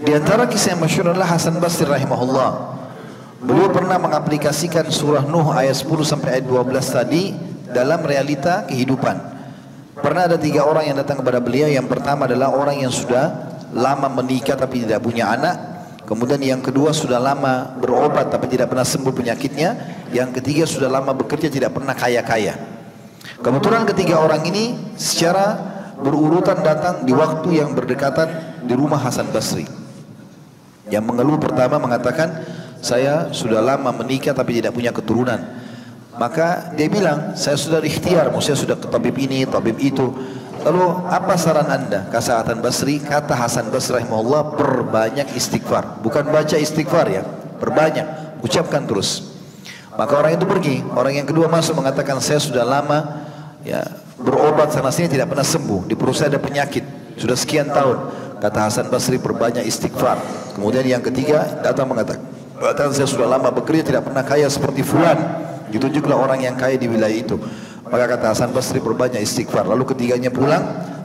Di antara kisah yang masyhur adalah Hasan Basri rahimahullah. Beliau pernah mengaplikasikan surah Nuh ayat 10 sampai ayat 12 tadi dalam realita kehidupan. Pernah ada 3 orang yang datang kepada beliau. Yang pertama adalah orang yang sudah lama menikah tapi tidak punya anak. Kemudian yang kedua sudah lama berobat tapi tidak pernah sembuh penyakitnya. Yang ketiga sudah lama bekerja tidak pernah kaya-kaya. Kebetulan ketiga orang ini secara berurutan datang di waktu yang berdekatan di rumah Hasan Basri. Yang mengeluh pertama mengatakan, saya sudah lama menikah tapi tidak punya keturunan. Maka dia bilang, saya sudah ikhtiar, maksudnya sudah ke tabib ini, tabib itu. Lalu apa saran anda? Kata Hasan Basri, rahimahullah, perbanyak istighfar. Bukan baca istighfar ya, perbanyak, ucapkan terus. Maka orang itu pergi. Orang yang kedua masuk mengatakan, saya sudah lama ya berobat sana sini tidak pernah sembuh. Di perut saya ada penyakit, sudah sekian tahun. Kata Hasan Basri, perbanyak istighfar. Kemudian yang ketiga datang mengatakan, saya sudah lama bekerja tidak pernah kaya seperti fulan. Ditunjuklah orang yang kaya di wilayah itu. Maka kata Hasan Basri, perbanyak istighfar. Lalu ketiganya pulang.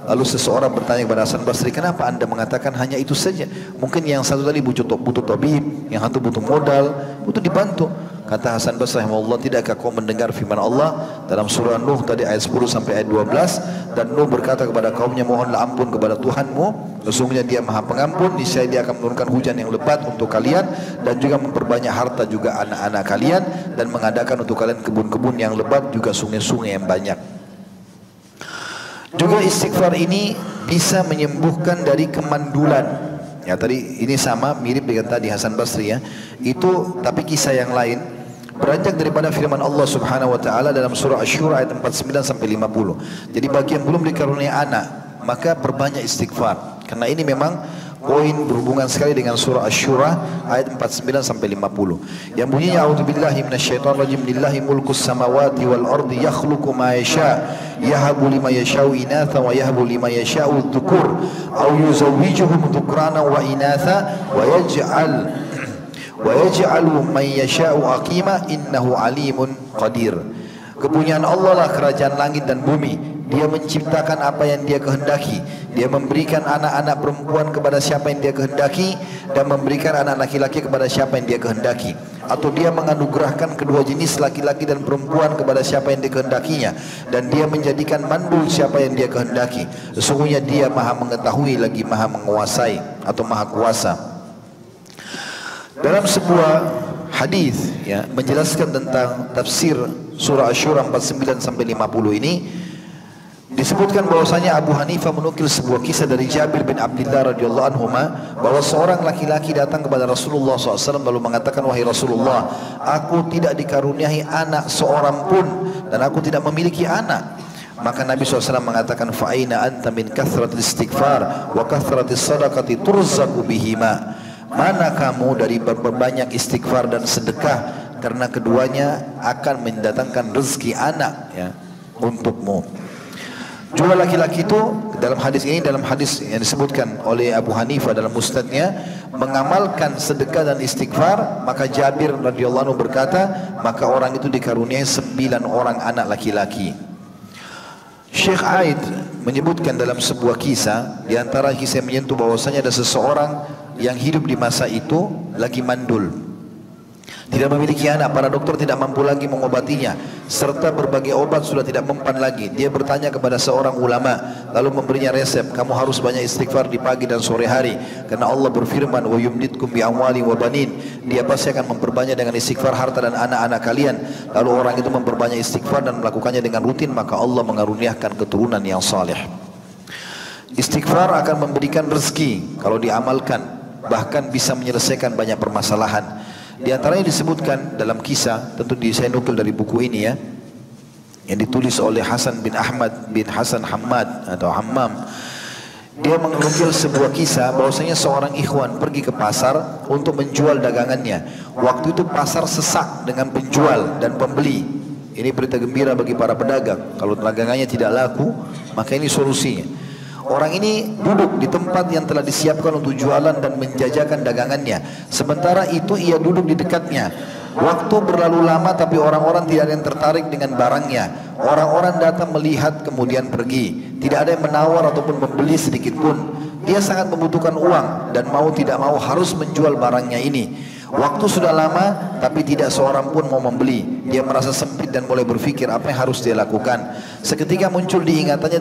Lalu seseorang bertanya kepada Hasan Basri, kenapa anda mengatakan hanya itu saja? Mungkin yang satu tadi butuh tabib, yang satu butuh modal, butuh dibantu. Kata Hasan Basri rahimahullah, tidakkah kau mendengar firman Allah dalam surah Nuh tadi ayat 10 sampai ayat 12? Dan Nuh berkata kepada kaumnya, mohonlah ampun kepada Tuhanmu, sesungguhnya dia maha pengampun, niscaya dia akan menurunkan hujan yang lebat untuk kalian, dan juga memperbanyak harta juga anak-anak kalian, dan mengadakan untuk kalian kebun-kebun yang lebat, juga sungai-sungai yang banyak. Juga istighfar ini bisa menyembuhkan dari kemandulan. Ya tadi ini sama mirip dengan tadi Hasan Basri ya. Itu tapi kisah yang lain. Beranjak daripada firman Allah Subhanahu wa taala dalam surah Asy-Syura ayat 49 sampai 50. Jadi bagi yang belum dikaruniai anak, maka perbanyak istighfar. Karena ini memang poin berhubungan sekali dengan surah Asy-Syura ayat 49 sampai 50. Yang bunyinya a'udzubillahi minasyaitonirrajim, lillahi mulkus samawati wal ardi yakhluqu ma yasha yahabu liman yasha'u inatha wa yahabu liman yasha'u dhukur aw yuzawwijuhum dhukrana wa inatha wa yaj'alu man yasha'u aqima innahu alimun qadir. Kepunyaan Allah lah kerajaan langit dan bumi. Dia menciptakan apa yang dia kehendaki. Dia memberikan anak-anak perempuan kepada siapa yang dia kehendaki, dan memberikan anak laki-laki kepada siapa yang dia kehendaki. Atau dia menganugerahkan kedua jenis laki-laki dan perempuan kepada siapa yang dikehendakinya, dan dia menjadikan mandul siapa yang dia kehendaki. Sesungguhnya dia maha mengetahui lagi maha menguasai atau maha kuasa. Dalam sebuah hadis ya menjelaskan tentang tafsir surah Asy-Syura 49 sampai 50 ini, disebutkan bahwasanya Abu Hanifah menukil sebuah kisah dari Jabir bin Abdullah radhiyallahu anhu bahwa seorang laki-laki datang kepada Rasulullah SAW lalu mengatakan, wahai Rasulullah, aku tidak dikaruniai anak seorang pun dan aku tidak memiliki anak. Maka Nabi SAW mengatakan, fa'aina anta min kathratil istighfar wa kathratis sadaqati turzaqu bihima. Mana kamu dari berbanyak istighfar dan sedekah, karena keduanya akan mendatangkan rezeki anak ya untukmu. Juga laki-laki itu dalam hadis ini, dalam hadis yang disebutkan oleh Abu Hanifah dalam musnadnya, mengamalkan sedekah dan istighfar. Maka Jabir radhiyallahu anhu berkata, maka orang itu dikaruniai 9 orang anak laki-laki. Syekh Aid menyebutkan dalam sebuah kisah, di antara kisah yang menyentuh bahwasanya ada seseorang yang hidup di masa itu lagi mandul, tidak memiliki anak, para dokter tidak mampu lagi mengobatinya, serta berbagai obat sudah tidak mempan lagi. Dia bertanya kepada seorang ulama, lalu memberinya resep, kamu harus banyak istighfar di pagi dan sore hari, karena Allah berfirman, wa yumditkum bi amwali wa banin, dia pasti akan memperbanyak dengan istighfar harta dan anak-anak kalian. Lalu orang itu memperbanyak istighfar dan melakukannya dengan rutin, maka Allah mengaruniakan keturunan yang saleh. Istighfar akan memberikan rezeki kalau diamalkan, bahkan bisa menyelesaikan banyak permasalahan. Di antaranya disebutkan dalam kisah, tentu saya nukil dari buku ini ya, yang ditulis oleh Hasan bin Ahmad bin Hasan Hammad atau Hammam. Dia menukil sebuah kisah bahwasanya seorang ikhwan pergi ke pasar untuk menjual dagangannya. Waktu itu pasar sesak dengan penjual dan pembeli. Ini berita gembira bagi para pedagang. Kalau dagangannya tidak laku, maka ini solusinya. Orang ini duduk di tempat yang telah disiapkan untuk jualan dan menjajakan dagangannya. Sementara itu ia duduk di dekatnya. Waktu berlalu lama tapi orang-orang tidak ada yang tertarik dengan barangnya. Orang-orang datang melihat kemudian pergi. Tidak ada yang menawar ataupun membeli sedikit pun. Dia sangat membutuhkan uang dan mau tidak mau harus menjual barangnya ini. Waktu sudah lama tapi tidak seorang pun mau membeli. Dia merasa sempit dan mulai berpikir apa yang harus dia lakukan. Seketika muncul di ingatannya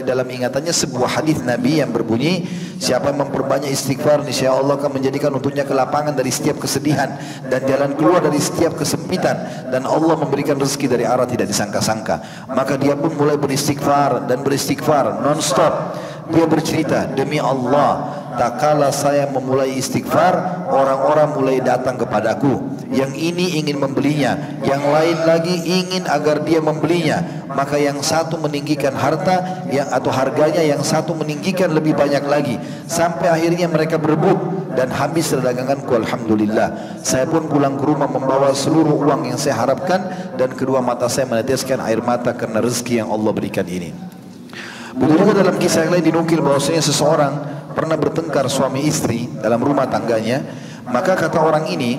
dalam ingatannya sebuah hadis Nabi yang berbunyi, siapa yang memperbanyak istighfar, niscaya Allah akan menjadikan untuknya kelapangan dari setiap kesedihan dan jalan keluar dari setiap kesempitan, dan Allah memberikan rezeki dari arah tidak disangka-sangka. Maka dia pun mulai beristighfar dan beristighfar non-stop. Dia bercerita, demi Allah, tak kala saya memulai istighfar, orang-orang mulai datang kepadaku. Yang ini ingin membelinya, yang lain lagi ingin agar dia membelinya. Maka yang satu meninggikan harta atau harganya, yang satu meninggikan lebih banyak lagi. Sampai akhirnya mereka berebut dan habis daganganku. Alhamdulillah, saya pun pulang ke rumah membawa seluruh uang yang saya harapkan, dan kedua mata saya meneteskan air mata karena rezeki yang Allah berikan ini. Begitu juga dalam kisah yang lain dinukil bahwasanya seseorang pernah bertengkar suami istri dalam rumah tangganya. Maka kata orang ini,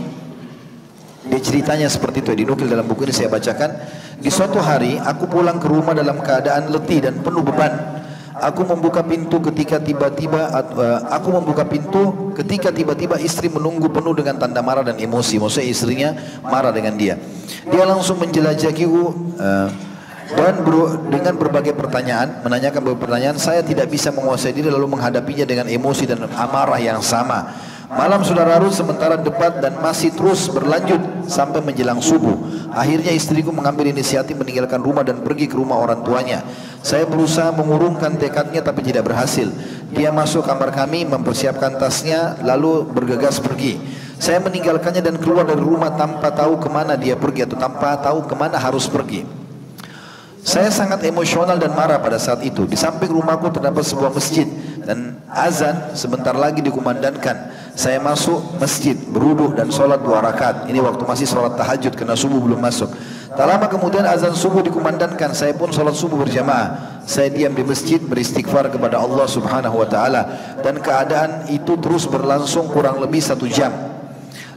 dia ceritanya seperti itu, dinukil dalam buku ini saya bacakan. Di suatu hari aku pulang ke rumah dalam keadaan letih dan penuh beban. Aku membuka pintu ketika tiba-tiba istri menunggu penuh dengan tanda marah dan emosi. Maksudnya istrinya marah dengan dia. Dia langsung menjelajahiku dan dengan berbagai pertanyaan, menanyakan beberapa pertanyaan. Saya tidak bisa menguasai diri lalu menghadapinya dengan emosi dan amarah yang sama. Malam sudah larut sementara debat dan masih terus berlanjut sampai menjelang subuh. Akhirnya istriku mengambil inisiatif meninggalkan rumah dan pergi ke rumah orang tuanya. Saya berusaha mengurungkan tekadnya tapi tidak berhasil. Dia masuk kamar kami, mempersiapkan tasnya lalu bergegas pergi. Saya meninggalkannya dan keluar dari rumah tanpa tahu kemana dia pergi atau tanpa tahu kemana harus pergi. Saya sangat emosional dan marah pada saat itu. Di samping rumahku terdapat sebuah masjid dan azan sebentar lagi dikumandangkan. Saya masuk masjid, berwudu dan sholat 2 rakaat. Ini waktu masih sholat tahajud karena subuh belum masuk. Tak lama kemudian azan subuh dikumandangkan. Saya pun sholat subuh berjamaah. Saya diam di masjid beristighfar kepada Allah Subhanahu wa taala, dan keadaan itu terus berlangsung kurang lebih 1 jam.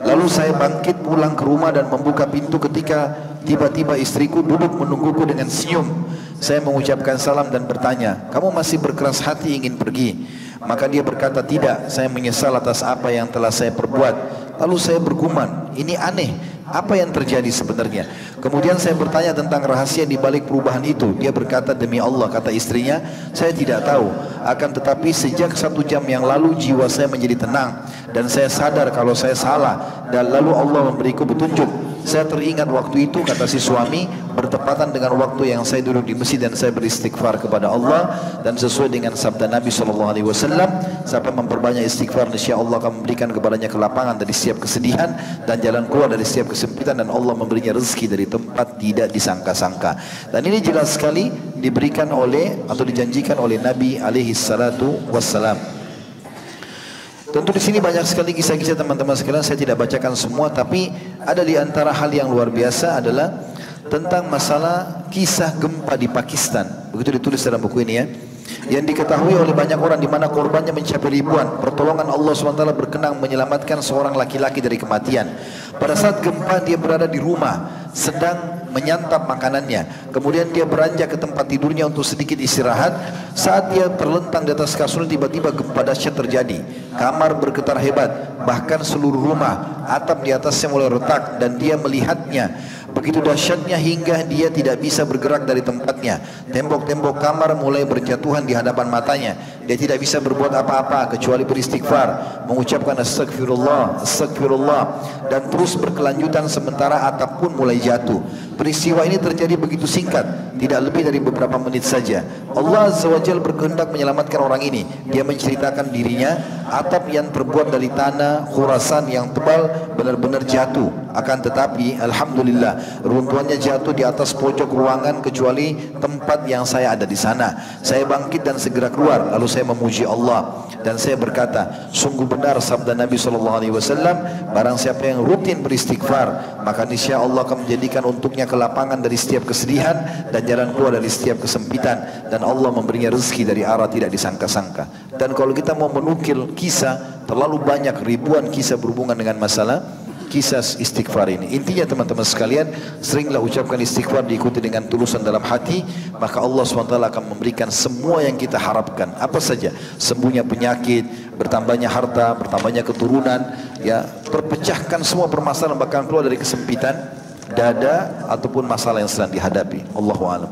Lalu saya bangkit pulang ke rumah dan membuka pintu ketika tiba-tiba istriku duduk menungguku dengan senyum. Saya mengucapkan salam dan bertanya, kamu masih berkeras hati ingin pergi? Maka dia berkata, tidak, saya menyesal atas apa yang telah saya perbuat. Lalu saya bergumam, ini aneh, apa yang terjadi sebenarnya? Kemudian saya bertanya tentang rahasia di balik perubahan itu. Dia berkata, demi Allah, kata istrinya, saya tidak tahu. Akan tetapi sejak 1 jam yang lalu jiwa saya menjadi tenang dan saya sadar kalau saya salah, dan lalu Allah memberiku petunjuk. Saya teringat waktu itu, kata si suami, bertepatan dengan waktu yang saya duduk di masjid dan saya beristighfar kepada Allah, dan sesuai dengan sabda Nabi SAW, siapa memperbanyak istighfar, niscaya Allah akan memberikan kepadanya kelapangan dari setiap kesedihan dan jalan keluar dari setiap kesempitan, dan Allah memberinya rezeki dari tempat tidak disangka-sangka. Dan ini jelas sekali diberikan oleh atau dijanjikan oleh Nabi SAW. Tentu di sini banyak sekali kisah-kisah teman-teman sekalian, saya tidak bacakan semua, tapi ada di antara hal yang luar biasa adalah tentang masalah kisah gempa di Pakistan. Begitu ditulis dalam buku ini ya. Yang diketahui oleh banyak orang, di mana korbannya mencapai ribuan. Pertolongan Allah SWT berkenan menyelamatkan seorang laki-laki dari kematian. Pada saat gempa dia berada di rumah sedang menyantap makanannya. Kemudian dia beranjak ke tempat tidurnya untuk sedikit istirahat. Saat dia terlentang di atas kasur, tiba-tiba gempa dahsyat terjadi. Kamar bergetar hebat, bahkan seluruh rumah, atap di atasnya mulai retak dan dia melihatnya. Begitu dahsyatnya hingga dia tidak bisa bergerak dari tempatnya. Tembok-tembok kamar mulai berjatuhan di hadapan matanya. Dia tidak bisa berbuat apa-apa kecuali beristighfar, mengucapkan astagfirullah, astagfirullah, dan terus berkelanjutan sementara atap pun mulai jatuh. Peristiwa ini terjadi begitu singkat, tidak lebih dari beberapa menit saja. Allah Azza wa Jalla berkehendak menyelamatkan orang ini. Dia menceritakan dirinya, atap yang terbuat dari tanah Khurasan yang tebal benar-benar jatuh. Akan tetapi alhamdulillah, runtuhannya jatuh di atas pojok ruangan kecuali tempat yang saya ada di sana. Saya bangkit dan segera keluar, lalu saya memuji Allah dan saya berkata, sungguh benar sabda Nabi SAW, barang siapa yang rutin beristighfar, maka niscaya Allah akan menjadikan untuknya kelapangan dari setiap kesedihan dan jalan keluar dari setiap kesempitan, dan Allah memberinya rezeki dari arah tidak disangka-sangka. Dan kalau kita mau menukil kisah, terlalu banyak, ribuan kisah berhubungan dengan masalah kisah istighfar ini. Intinya teman-teman sekalian, seringlah ucapkan istighfar diikuti dengan tulusan dalam hati, maka Allah SWT akan memberikan semua yang kita harapkan. Apa saja, sembuhnya penyakit, bertambahnya harta, bertambahnya keturunan, ya, terpecahkan semua permasalahan, bahkan keluar dari kesempitan dada ataupun masalah yang sedang dihadapi. Allahu a'lam.